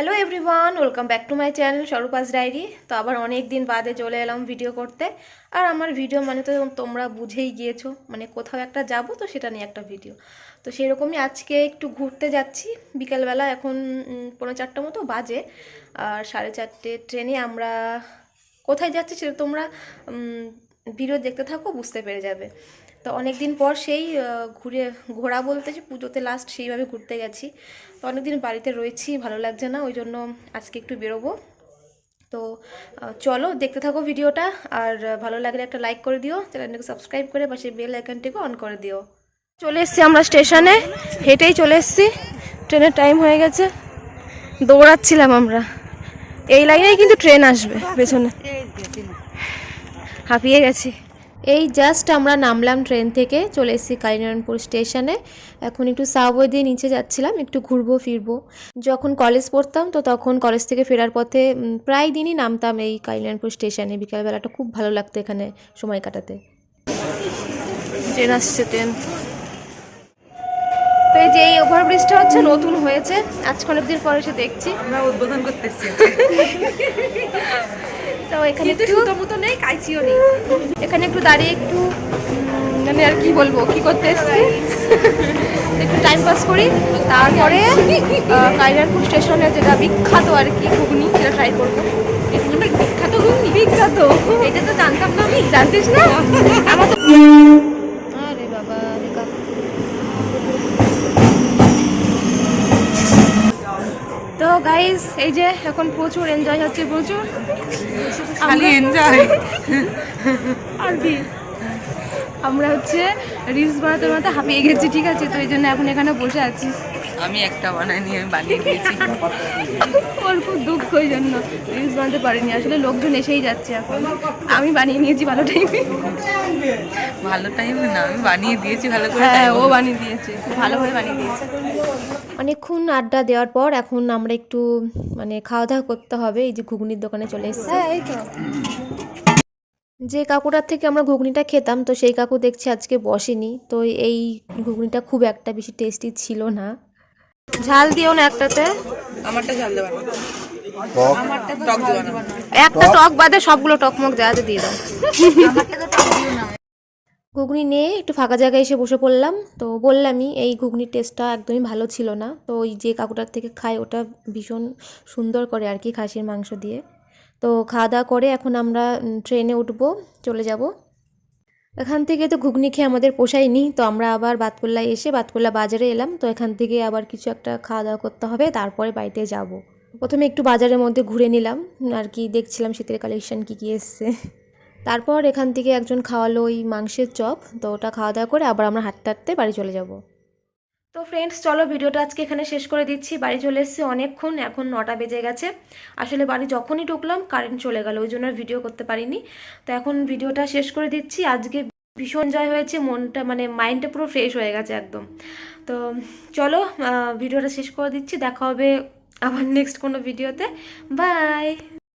Hello everyone, welcome back to my channel Swarupa's diary. তো আবার অনেক দিন বাদে চলে এলাম ভিডিও করতে। আর আমার ভিডিও মানে তো তোমরা বুঝেই গিয়েছো, মানে কোথাও একটা যাব তো সেটা নিয়ে একটা ভিডিও। তো সেরকমই আজকে একটু ঘুরতে যাচ্ছি বিকেলবেলা। এখন 3:45 মতো বাজে। আর 4:30 ট্রেনে আমরা কোথায় যাচ্ছি সেটা তোমরা ভিডিও দেখতে থাকো, বুঝতে পেরে যাবে। তো অনেক দিন পর সেই ঘোরা বলতে যে পুজোতে লাস্ট সেইভাবে ঘুরতে গেছি। তো অনেক দিন বাড়িতে রয়েছি, ভালো লাগছে না, ওই জন্য আজকে একটু বেরোবো। তো চলো দেখতে থাকো ভিডিওটা। আর ভালো লাগলে একটা লাইক করে দিও, চ্যানেলটাকে সাবস্ক্রাইব করে পাশে বেল আইকনটিকে অন করে দিও। চলে এসেছি আমরা স্টেশনে, হেঁটেই চলে এসেছি। ট্রেনের টাইম হয়ে গেছে, দৌড়াচ্ছিলাম আমরা। এই লাইনেই কিন্তু ট্রেন আসবে পেছনে, হাঁপিয়ে গেছি। এই জাস্ট আমরা নামলাম ট্রেন থেকে, চলে এসেছি কালীনারায়ণপুর স্টেশনে। এখন একটু সাবওয়ে দিয়ে নিচে যাচ্ছিলাম, একটু ঘুরবো ফিরবো। যখন কলেজ পড়তাম তো তখন কলেজ থেকে ফেরার পথে প্রায় দিনই নামতাম এই কালীনারায়ণপুর স্টেশনে। বিকালবেলাটা খুব ভালো লাগতো এখানে সময় কাটাতে। ট্রেন আসছে, ট্রেন। তো এই যে এই ওভারব্রিজটা হচ্ছে নতুন হয়েছে, আজখানেক দিন পরে এসে দেখছি। আমরা উদ্বোধন করতেছি। তো এখানে একটু মতো নেই, কাইচিও নেই। এখানে একটু দাঁড়িয়ে একটু মানে আর কি বলবো, কি করতে এসেছি, একটু টাইম পাস করি। তারপরে কালিয়ারপুর স্টেশনে যেটা বিখ্যাত আর কি ঘুগনি, সেটা ট্রাই করবো। বিখ্যাত ঘুগনি? বিখ্যাত, এটা তো জানতাম না। আমি জানতিস না? আমার তো আরে বাবা রে কাকু। তো গাইস, এই যে এখন প্রচুর এনজয় হচ্ছে, প্রচুর। খালি এনজয় আর কি, আমরা হচ্ছে রিলস বানাতে বানাতে হাঁপিয়ে গেছি, ঠিক আছে? তো এই জন্য এখন এখানে বসে আছি। আমি একটা বানাইনি, আমি বানিয়ে দিয়েছি। ওর খুব দুঃখ, ওই জন্য রিলস বানাতে পারিনি। আসলে লোকজন এসেই যাচ্ছে এখন, আমি বানিয়ে নিয়েছি ভালো টাইমে। ভালো টাইমে না, আমি বানিয়ে দিয়েছি ভালো করে। হ্যাঁ, ও বানিয়ে দিয়েছে, খুব ভালোভাবে বানিয়ে দিয়েছে। অনেকক্ষণ আড্ডা দেওয়ার পর এখন আমরা একটু মানে খাওয়া দাওয়া করতে হবে। এই যে ঘুগনির দোকানে চলে এসেছি। এই তো যে কাকুটার থেকে আমরা ঘুগনিটা খেতাম, তো সেই কাকু দেখছি আজকে বসেনি। তো এই ঘুগনিটা খুব একটা বেশি টেস্টি ছিল না। ঝাল দিও না একটাতে। আমারটা ঝাল দেওয়া না, আমারটা টক দেওয়া না। একটা টক বাদে সবগুলো টকমক দেওয়াতে দিয়ে দাও। ঘুগনি নিয়ে একটু ফাঁকা জায়গায় এসে বসে পড়লাম। তো বললামই এই ঘুগনির টেস্টটা একদমই ভালো ছিল না। তো ওই যে কাকুটার থেকে খাই, ওটা ভীষণ সুন্দর করে আর কি, খাসির মাংস দিয়ে। তো খাওয়া দাওয়া করে এখন আমরা ট্রেনে উঠবো, চলে যাব। এখান থেকে তো ঘুগনি খেয়ে আমাদের পোষায়নি, তো আমরা আবার বাতকুল্লায় এসে বাতকুল্লা বাজারে এলাম। তো এখান থেকে আবার কিছু একটা খাওয়া দাওয়া করতে হবে, তারপরে বাড়িতে যাব। প্রথমে একটু বাজারের মধ্যে ঘুরে নিলাম আর কি, দেখছিলাম শীতের কালেকশন কী কী এসছে। তারপর এখান থেকে একজন খাওয়ালো ওই মাংসের চপ, তো ওটা খাওয়া দাওয়া করে আবার আমরা হাঁটতে হাঁটতে বাড়ি চলে যাব। তো ফ্রেন্ডস, চলো ভিডিওটা আজকে এখানে শেষ করে দিচ্ছি। বাড়ি চলে এসেছি অনেকক্ষণ, এখন 9টা বেজে গেছে। আসলে বাড়ি যখনই ঢুকলাম কারেন্ট চলে গেল, ওই জন্য ভিডিও করতে পারিনি। তো এখন ভিডিওটা শেষ করে দিচ্ছি। আজকে ভীষণ জয় হয়েছে, মনটা মানে মাইন্ডটা পুরো ফ্রেশ হয়ে গেছে একদম। তো চলো ভিডিওটা শেষ করে দিচ্ছি, দেখা হবে আবার নেক্সট কোনো ভিডিওতে। বাই।